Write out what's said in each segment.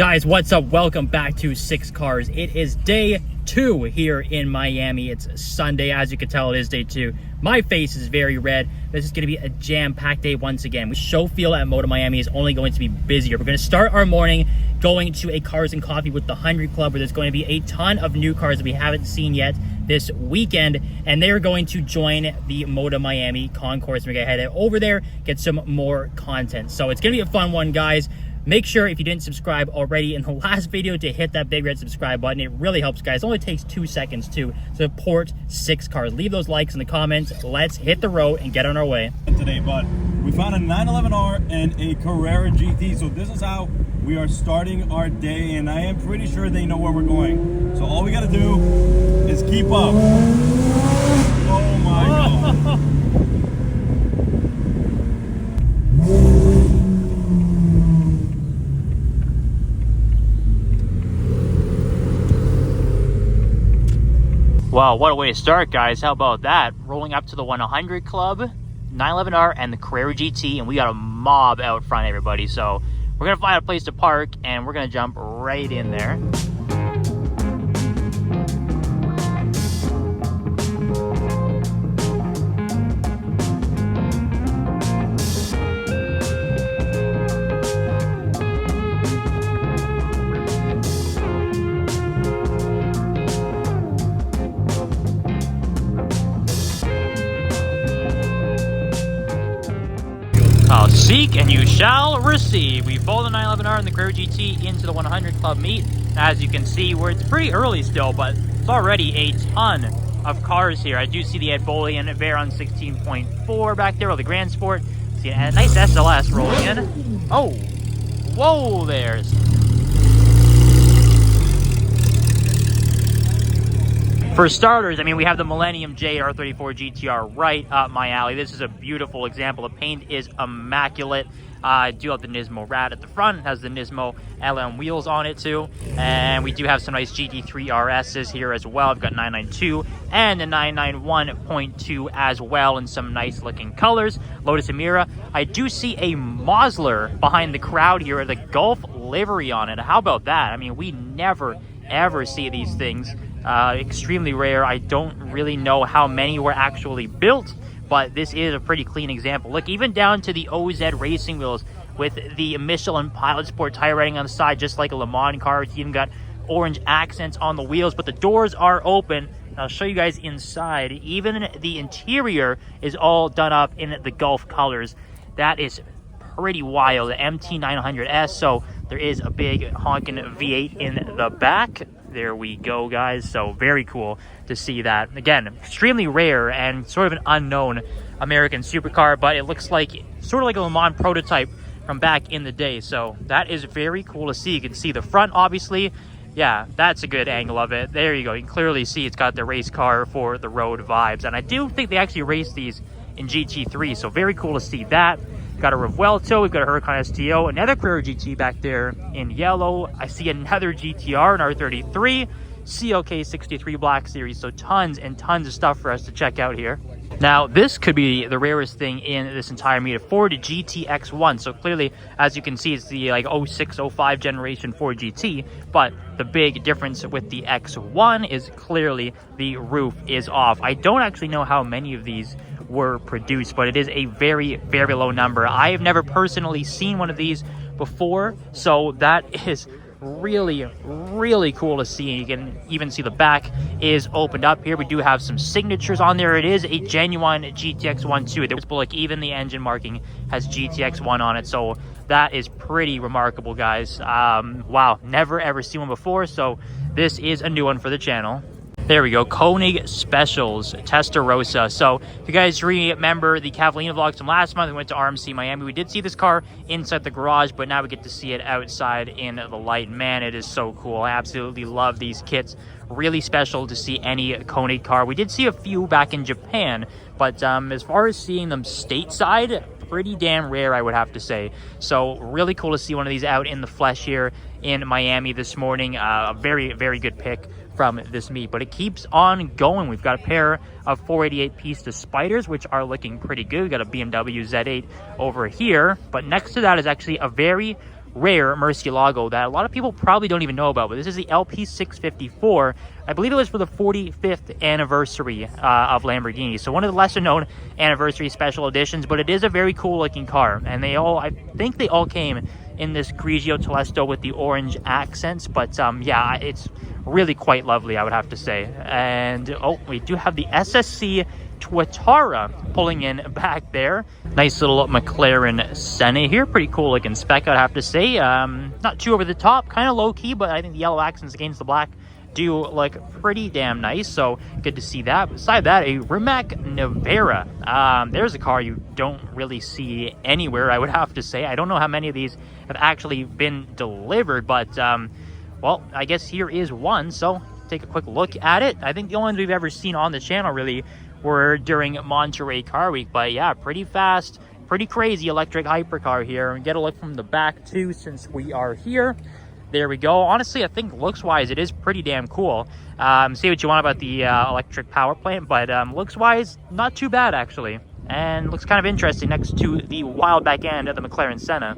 Guys, what's up? Welcome back to Six Cars. It is day 2 here in Miami. It's Sunday. As you can tell, it is day 2. My face is very red. This is going to be a jam-packed day once again. The show feel at MODA Miami is only going to be busier. We're going to start our morning going to a Cars and Coffee with the 100 Club, where there's going to be a ton of new cars that we haven't seen yet this weekend, and they're going to join the MODA Miami concourse. We're going to head over there, get some more content. So it's going to be a fun one, guys. Make sure, if you didn't subscribe already in the last video, to hit that big red subscribe button. It really helps, guys. It only takes 2 seconds to support Six Cars. Leave those likes in the comments. Let's hit the road and get on our way. Today, but we found a 911R and a Carrera GT. So this is how we are starting our day, and I am pretty sure they know where we're going. So all we got to do is keep up. Oh my God. Wow, what a way to start, guys. How about that? Rolling up to the 100 Club, 911R, and the Carrera GT, and we got a mob out front, everybody. So we're going to find a place to park, and we're going to jump right in there. Seek and you shall receive. We fold the 911R and the Carrera GT into the 100 Club meet. As you can see, it's pretty early still, but it's already a ton of cars here. I do see the Ed Bolian Veyron 16.4 back there, or the Grand Sport. See a nice SLS rolling in. Oh, whoa, there's. For starters, I mean, we have the Millennium J R34 GTR right up my alley. This is a beautiful example. The paint is immaculate. I do have the Nismo Rat at the front. It has the Nismo LM wheels on it too. And we do have some nice GT3 RSs here as well. I've got 992 and the 991.2 as well in some nice looking colors. Lotus Emira. I do see a Mosler behind the crowd here, the Gulf livery on it. How about that? I mean, we never, ever see these things. Extremely rare. I don't really know how many were actually built, but this is a pretty clean example. Look, even down to the OZ racing wheels with the Michelin Pilot Sport tire rating on the side, just like a Le Mans car. It's even got orange accents on the wheels, but the doors are open. I'll show you guys inside. Even the interior is all done up in the Gulf colors. That is pretty wild. The MT900S, so there is a big honking V8 in the back. There we go, guys. So very cool to see that. Again, extremely rare and sort of an unknown American supercar, but it looks like sort of like a Le Mans prototype from back in the day. So that is very cool to see. You can see the front, obviously. Yeah, that's a good angle of it. There you go. You can clearly see it's got the race car for the road vibes. And I do think they actually raced these in GT3, so very cool to see that. Got a Revuelto, we've got a Huracan STO, another Carrera GT back there in yellow. I see another GTR, an R33, CLK 63 Black Series, so tons and tons of stuff for us to check out here. Now, this could be the rarest thing in this entire meet, a Ford GTX1. So clearly, as you can see, it's the like 06, 05 generation Ford GT, but the big difference with the X1 is clearly the roof is off. I don't actually know how many of these were produced, but it is a very, very low number. I have never personally seen one of these before, so that is really, really cool to see. You can even see the back is opened up here. We do have some signatures on there. It is a genuine GTX1 too. There's like even the engine marking has GTX1 on it, so that is pretty remarkable, guys. Wow, never ever seen one before, so this is a new one for the channel. There we go, Koenig Specials Testarossa. So if you guys remember the Cavallina vlogs from last month, we went to RMC Miami. We did see this car inside the garage, but now we get to see it outside in the light. Man, it is so cool. I absolutely love these kits. Really special to see any Koenig car. We did see a few back in Japan, but as far as seeing them stateside, pretty damn rare, I would have to say. So really cool to see one of these out in the flesh here in Miami this morning. A very, very good pick from this meet, but it keeps on going. We've got a pair of 488 Pista Spiders, which are looking pretty good. We've got a BMW Z8 over here, but next to that is actually a very rare Murcielago that a lot of people probably don't even know about, but this is the LP654. I believe it was for the 45th anniversary of Lamborghini, so one of the lesser known anniversary special editions, but it is a very cool looking car, and I think they all came in this Grigio Telesto with the orange accents, but yeah, it's really quite lovely, I would have to say. And oh, we do have the SSC Tuatara pulling in back there. Nice little McLaren Senna here, pretty cool looking spec, I'd have to say. Not too over the top, kind of low key, but I think the yellow accents against the black do look pretty damn nice, so good to see that. Beside that, a Rimac Nevera. There's a car you don't really see anywhere, I would have to say. I don't know how many of these have actually been delivered, but well, I guess here is one, so take a quick look at it. I think the only ones we've ever seen on the channel really were during Monterey Car Week, but yeah, pretty fast, pretty crazy electric hypercar here. And get a look from the back too, since we are here. There we go. Honestly, I think looks-wise, it is pretty damn cool. Say what you want about the electric power plant, but looks-wise, not too bad, actually. And looks kind of interesting next to the wild back end of the McLaren Senna.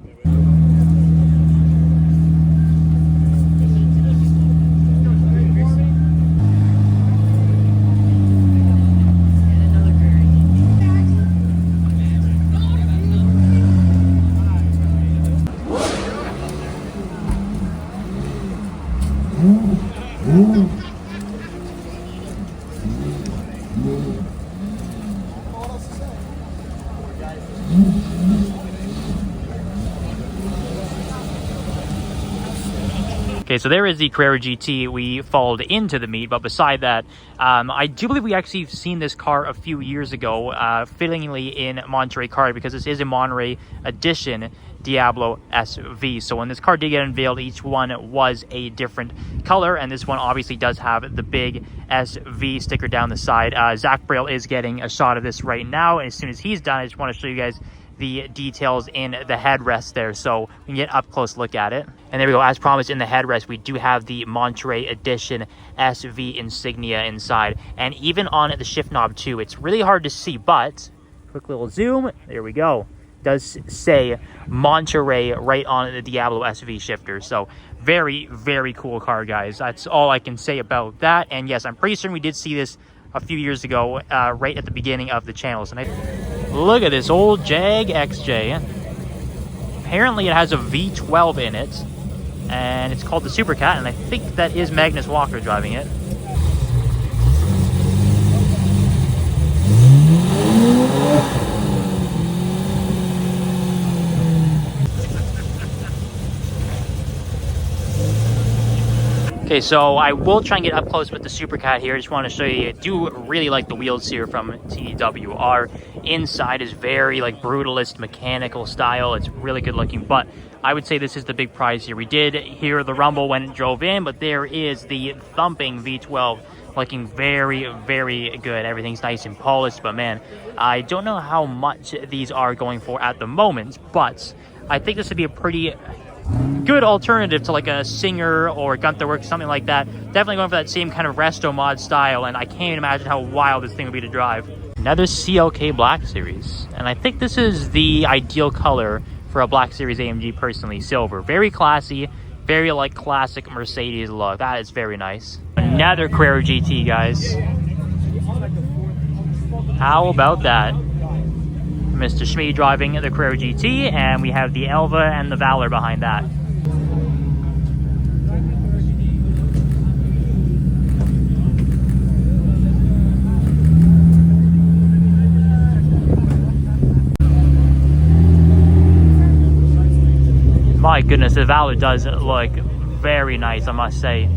Okay, so there is the Carrera GT we followed into the meet, but beside that, I do believe we actually have seen this car a few years ago, fittingly in Monterey Car, because this is a Monterey edition Diablo SV. So when this car did get unveiled, each one was a different color, and this one obviously does have the big SV sticker down the side. Zach Braille is getting a shot of this right now, and as soon as he's done, I just want to show you guys the details in the headrest there, so we can get up close look at it. And there we go. As promised, in the headrest we do have the Monterey edition SV insignia inside, and even on the shift knob too. It's really hard to see, but quick little zoom, there we go. It does say Monterey right on the Diablo SV shifter, so very, very cool car, guys. That's all I can say about that. And yes, I'm pretty certain we did see this a few years ago, right at the beginning of the channels. And look at this old Jag XJ. Apparently it has a V12 in it, and it's called the Supercat, and I think that is Magnus Walker driving it. Okay, so I will try and get up close with the Supercat here. I just want to show you, I do really like the wheels here from TWR. Inside is very like brutalist mechanical style. It's really good looking, but I would say this is the big prize here. We did hear the rumble when it drove in, but there is the thumping V12 looking very, very good. Everything's nice and polished, but man, I don't know how much these are going for at the moment, but I think this would be a pretty good alternative to like a Singer or Gunther Works, something like that. Definitely going for that same kind of resto mod style, and I can't even imagine how wild this thing would be to drive. Another CLK Black Series, and I think this is the ideal color for a Black Series AMG personally. Silver, very classy, very like classic Mercedes look. That is very nice. Another Carrera GT, guys. How about that? Mr. Schmee driving the Carrera GT, and we have the Elva and the Valor behind that. My goodness, the Valor does look very nice, I must say.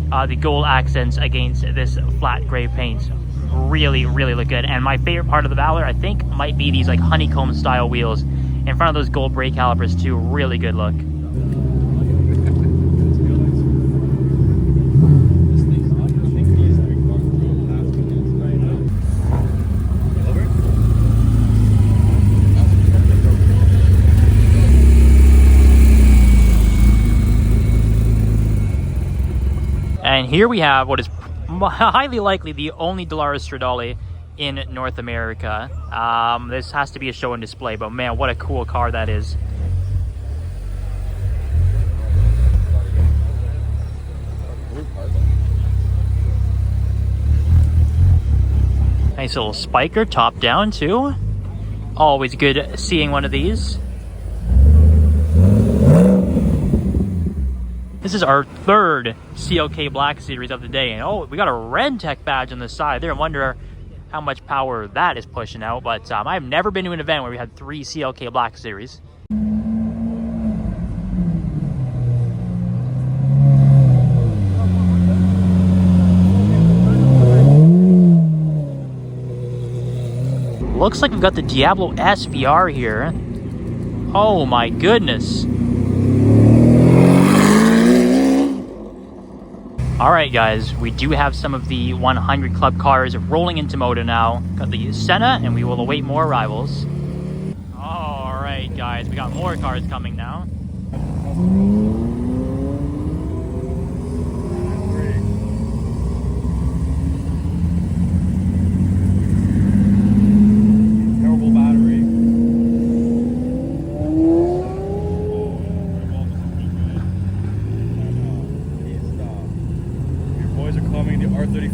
The gold accents against this flat gray paint really, really look good. And my favorite part of the Valor, I think, might be these like honeycomb style wheels in front of those gold brake calipers too. Really good look. And here we have what is highly likely the only Dallara Stradale in North America. This has to be a show and display, but man, what a cool car that is. Nice little spiker, top down too. Always good seeing one of these. This is our third CLK Black Series of the day. And oh, we got a red tech badge on the side there. I wonder how much power that is pushing out. But I've never been to an event where we had 3 CLK Black Series. Looks like we've got the Diablo SVR here. Oh my goodness. Alright guys, we do have some of the 100 Club cars rolling into MODA now. Got the Senna, and we will await more arrivals. Alright guys, we got more cars coming now.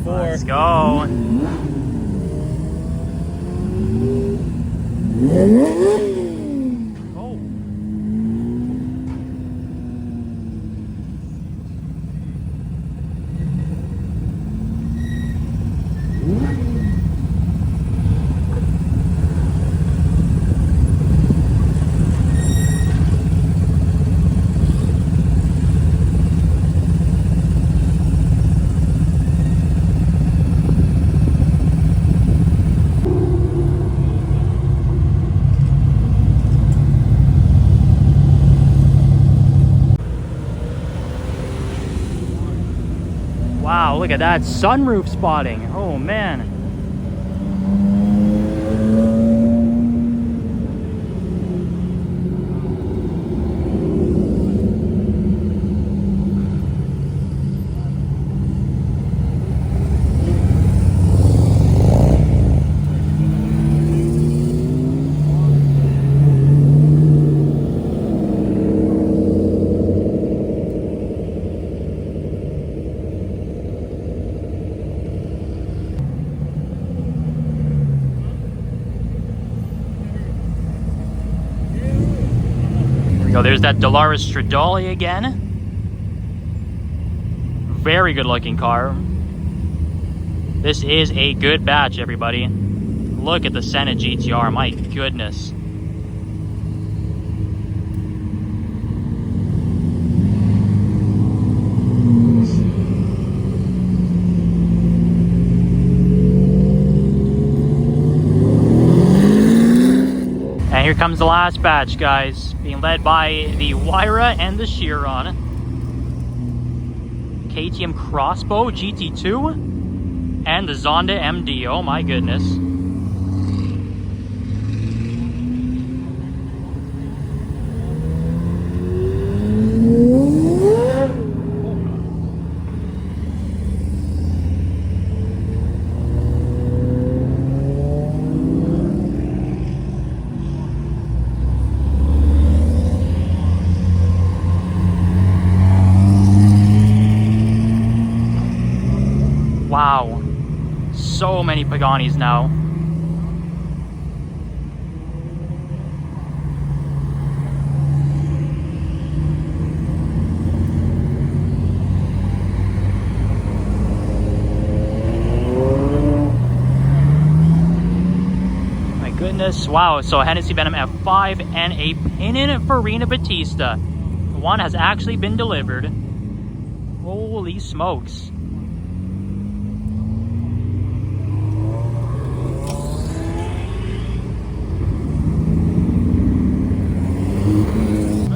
Let's go. Oh. Wow, look at that sunroof spotting. Oh man. So there's that Dallara Stradale again. Very good looking car. This is a good batch, everybody. Look at the Senna GTR, my goodness. And here comes the last batch, guys, being led by the Wyra and the Chiron. KTM Crossbow GT2 and the Zonda MD. Oh my goodness. Wow, so many Paganis now. My goodness, wow, so Hennessy Venom F5 and a Pininfarina Battista. One has actually been delivered. Holy smokes.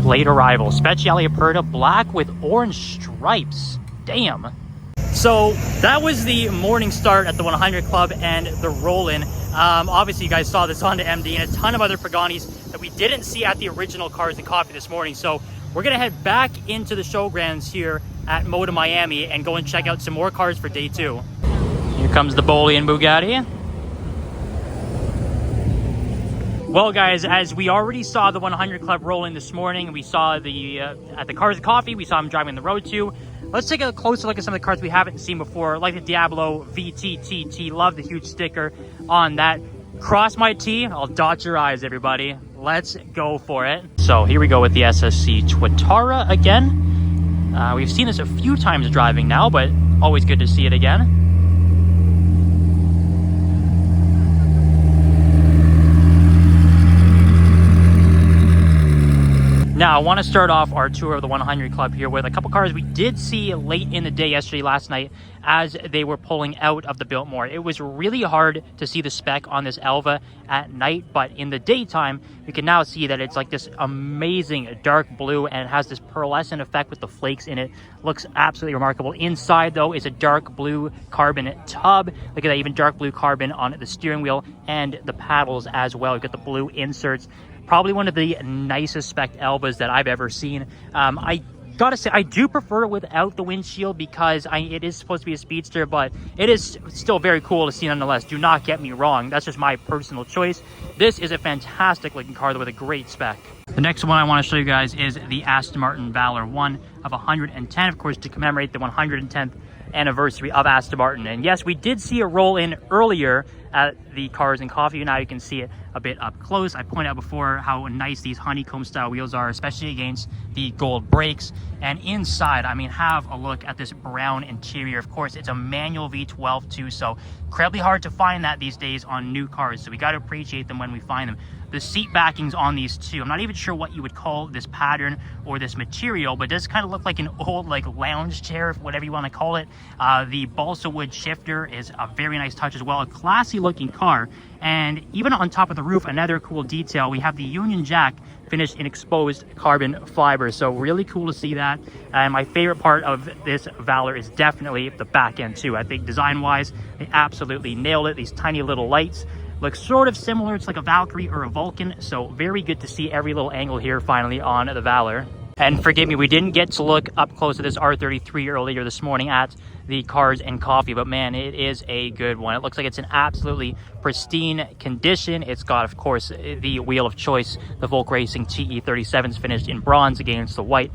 Late arrival, Speciale Aperta black with orange stripes. Damn. So that was the morning start at the 100 Club and the roll-in. Obviously you guys saw this Zonda MD and a ton of other Paganis that we didn't see at the original Cars and Coffee this morning. So we're gonna head back into the showgrounds here at MODA Miami and go and check out some more cars for day 2. Here comes the Bolian Bugatti. Well guys, as we already saw the 100 Club rolling this morning, we saw the at the Cars and Coffee, we saw him driving the road too. let's take a closer look at some of the cars we haven't seen before, like the Diablo VTTT. Love the huge sticker on that. Cross my T, I'll dot your I's, everybody. Let's go for it. So here we go with the SSC Twitara again. We've seen this a few times driving now, but always good to see it again. Now, I want to start off our tour of the 100 Club here with a couple cars we did see late in the day yesterday, last night, as they were pulling out of the Biltmore. It was really hard to see the spec on this Elva at night, but in the daytime, you can now see that it's like this amazing dark blue and it has this pearlescent effect with the flakes in it. Looks absolutely remarkable. Inside, though, is a dark blue carbon tub. Look at that, even dark blue carbon on the steering wheel and the paddles as well. You've got the blue inserts. Probably one of the nicest spec Elvas that I've ever seen. I gotta say, I do prefer it without the windshield because it is supposed to be a speedster, but it is still very cool to see nonetheless. Do not get me wrong. That's just my personal choice. This is a fantastic looking car with a great spec. The next one I want to show you guys is the Aston Martin Valor 1 of 110, of course, to commemorate the 110th anniversary of Aston Martin. And yes, we did see a roll in earlier at the Cars and Coffee. Now you can see it a bit up close. I pointed out before how nice these honeycomb style wheels are, especially against the gold brakes. And inside, I mean, have a look at this brown interior. Of course, it's a manual V12 too, so incredibly hard to find that these days on new cars, so we got to appreciate them when we find them. The seat backings on these too, I'm not even sure what you would call this pattern or this material, but it does kind of look like an old lounge chair, whatever you want to call it. The balsa wood shifter is a very nice touch as well. A classy looking car. And even on top of the roof, another cool detail, we have the Union Jack finished in exposed carbon fiber. So really cool to see that. And my favorite part of this Valor is definitely the back end too. I think design wise, they absolutely nailed it. These tiny little lights look sort of similar. It's like a Valkyrie or a Vulcan. So very good to see every little angle here finally on the Valor. And forgive me, we didn't get to look up close at this R33 earlier this morning at the Cars and Coffee, but man, it is a good one. It looks like it's in absolutely pristine condition. It's got, of course, the wheel of choice, the Volk Racing TE37s finished in bronze against the white.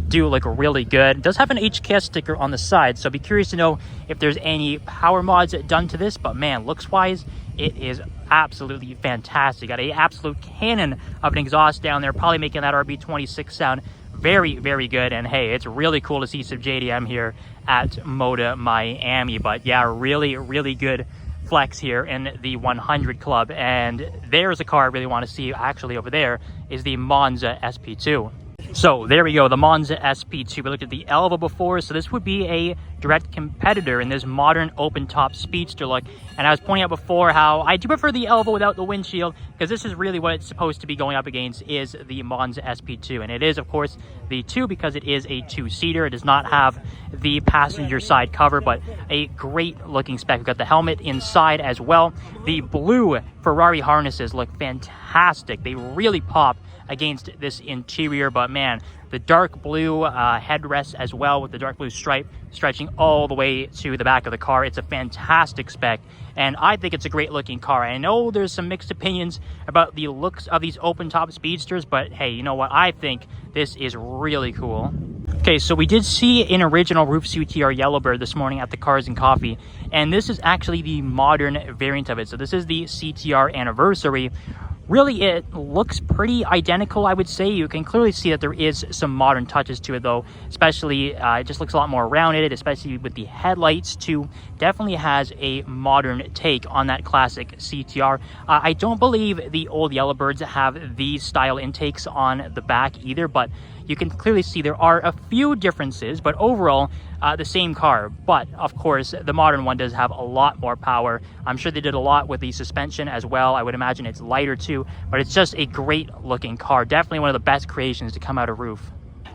Do look really good. It does have an HKS sticker on the side, so be curious to know if there's any power mods done to this, but man, looks wise, it is absolutely fantastic. Got an absolute cannon of an exhaust down there, probably making that RB26 sound very, very good. And hey, it's really cool to see some JDM here at MODA Miami. But yeah, really, really good flex here in the 100 Club. And there's a car I really want to see actually over there is the Monza SP2. So there we go, the Monza SP2. We looked at the Elva before, so this would be a direct competitor in this modern open-top speedster look. And I was pointing out before how I do prefer the Elva without the windshield, because this is really what it's supposed to be going up against, is the Monza SP2. And it is, of course, the 2 because it is a 2-seater. It does not have the passenger side cover, but a great-looking spec. We've got the helmet inside as well. The blue Ferrari harnesses look fantastic. They really pop against this interior, but man, the dark blue headrest as well with the dark blue stripe stretching all the way to the back of the car. It's a fantastic spec, and I think it's a great looking car. I know there's some mixed opinions about the looks of these open top speedsters, but hey, you know what? I think this is really cool. Okay, so we did see an original Roof CTR Yellowbird this morning at the Cars and Coffee, and this is actually the modern variant of it. So this is the CTR Anniversary. Really, it looks pretty identical, I would say. You can clearly see that there is some modern touches to it, though. Especially, it just looks a lot more rounded, especially with the headlights, too. Definitely has a modern take on that classic CTR. I don't believe the old Yellowbirds have these style intakes on the back either, but you can clearly see there are a few differences, but overall, the same car. But of course, the modern one does have a lot more power. I'm sure they did a lot with the suspension as well. I would imagine it's lighter too, but it's just a great looking car. Definitely one of the best creations to come out of Roof.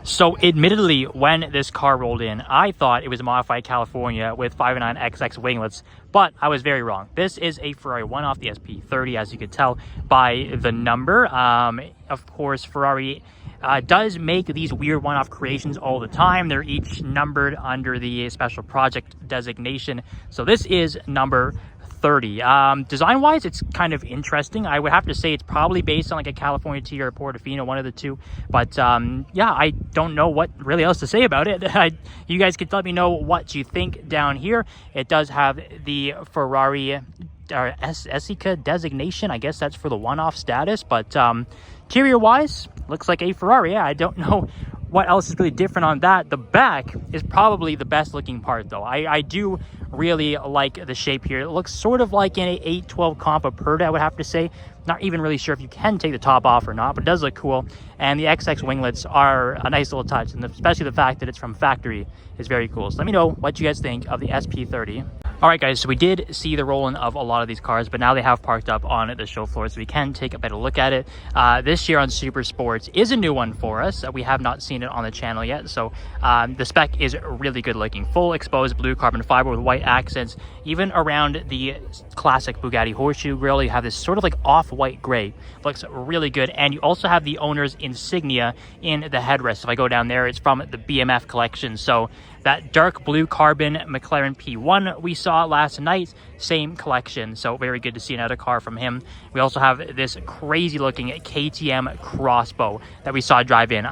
So admittedly, when this car rolled in, I thought it was a modified California with 5.9XX winglets, but I was very wrong. This is a Ferrari one-off, the SP30, as you could tell by the number. Of course, Ferrari does make these weird one-off creations all the time. They're each numbered under the special project designation. So this is number SP30. Design wise, it's kind of interesting. I would have to say it's probably based on like a California T or a Portofino, one of the two. But yeah, I don't know what really else to say about it. You guys can let me know what you think down here. It does have the Ferrari Esica designation. I guess that's for the one-off status. But interior wise, looks like a Ferrari. Yeah, I don't know what else is really different on that. The back is probably the best looking part though. I do really like the shape here. It looks sort of like an 812 comp Aperta, I would have to say. Not even really sure if you can take the top off or not, but it does look cool. And the XX winglets are a nice little touch, and especially the fact that it's from factory is very cool. So let me know what you guys think of the SP30. All right, guys, so we did see the rolling of a lot of these cars, but now they have parked up on the show floor, so we can take a better look at it. This year on Super Sports is a new one for us. We have not seen it on the channel yet, so the spec is really good looking. Full exposed blue carbon fiber with white accents. Even around the classic Bugatti horseshoe grille, you have this sort of like off-white gray. Looks really good, and you also have the owner's insignia in the headrest. If I go down there, it's from the BMF collection, so that dark blue carbon McLaren P1 we saw last night, same collection. So very good to see another car from him. We also have this crazy looking KTM crossbow that we saw drive in.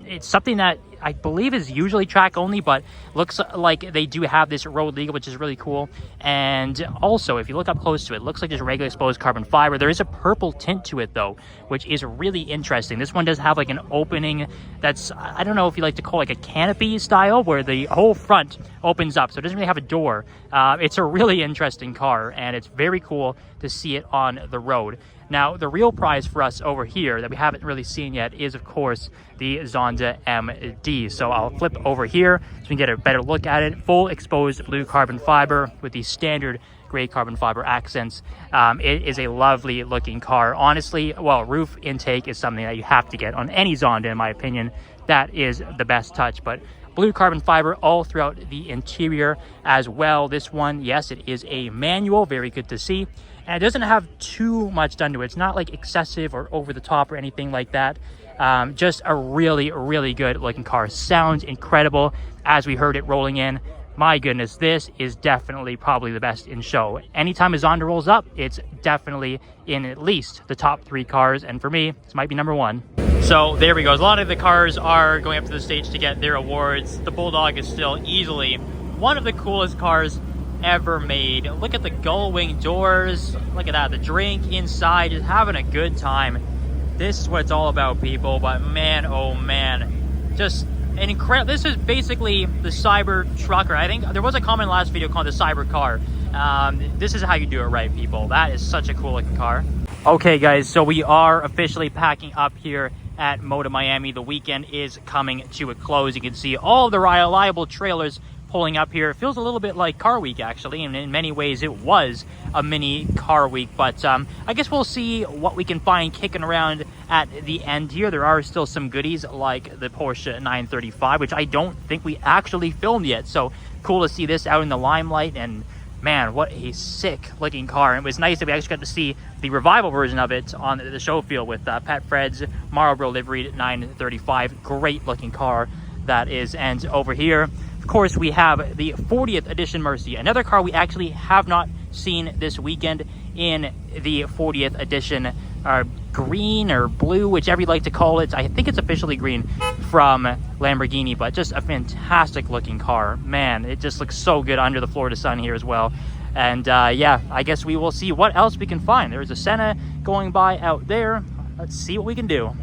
It's something that I believe is usually track only, but looks like they do have this road legal, which is really cool. And also, if you look up close to it, looks like just regular exposed carbon fiber. There is a purple tint to it though, which is really interesting. This one does have like an opening that's, I don't know if you like to call it like a canopy style, where the whole front opens up, so it doesn't really have a door. It's a really interesting car, and it's very cool to see it on the road. Now, the real prize for us over here that we haven't really seen yet is, of course, the Zonda MD. So I'll flip over here so we can get a better look at it. Full exposed blue carbon fiber with the standard gray carbon fiber accents. It is a lovely looking car. Honestly, well, roof intake is something that you have to get on any Zonda, in my opinion. That is the best touch. But blue carbon fiber all throughout the interior as well. This one, yes, it is a manual. Very good to see. And it doesn't have too much done to it. It's not like excessive or over the top or anything like that. Just a really, really good looking car. Sounds incredible as we heard it rolling in. My goodness, this is definitely probably the best in show. Anytime a Zonda rolls up, it's definitely in at least the top 3 cars. And for me, this might be number 1. So there we go. A lot of the cars are going up to the stage to get their awards. The Bulldog is still easily one of the coolest cars ever made. Look at the gull wing doors. Look at that. The drink inside, just having a good time. This is what it's all about, people. But man, oh man, just an incredible. This is basically the cyber trucker. I think there was a comment last video called the cyber car. This is how you do it right, people. That is such a cool looking car. Okay, guys, so we are officially packing up here at MODA Miami. The weekend is coming to a close. You can see all the reliable trailers pulling up here. It feels a little bit like car week, actually, and in many ways it was a mini car week. But I guess we'll see what we can find kicking around at the end here. There are still some goodies like the Porsche 935, which I don't think we actually filmed yet, so cool to see this out in the limelight. And man, what a sick looking car. And it was nice that we actually got to see the revival version of it on the show field with Pat Fred's Marlboro liveried 935. Great looking car that is. And over here, of course, we have the 40th edition Mercy, another car we actually have not seen this weekend in the 40th edition green or blue, whichever you like to call it. I think it's officially green from Lamborghini, but just a fantastic looking car. Man, it just looks so good under the Florida sun here as well. And yeah, I guess we will see what else we can find. There's a Senna going by out there. Let's see what we can do.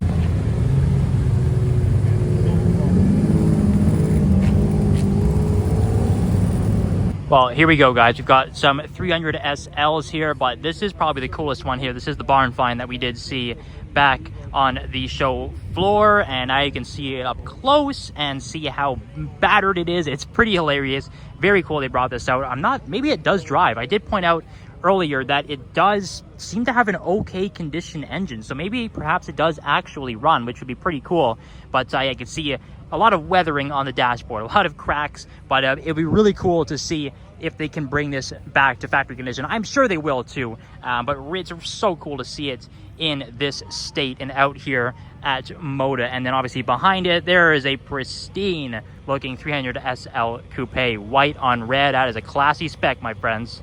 Well, here we go, guys. We've got some 300 SLs here, but this is probably the coolest one here. This is the barn find that we did see back on the show floor, and now you can see it up close and see how battered it is. It's pretty hilarious. Very cool they brought this out. Maybe it does drive. I did point out earlier that it does seem to have an okay condition engine, so maybe perhaps it does actually run, which would be pretty cool. But I can see a lot of weathering on the dashboard, a lot of cracks, but it'd be really cool to see if they can bring this back to factory condition. I'm sure they will too, but it's so cool to see it in this state and out here at MODA. And then obviously behind it, there is a pristine looking 300 SL Coupe, white on red. That is a classy spec, my friends.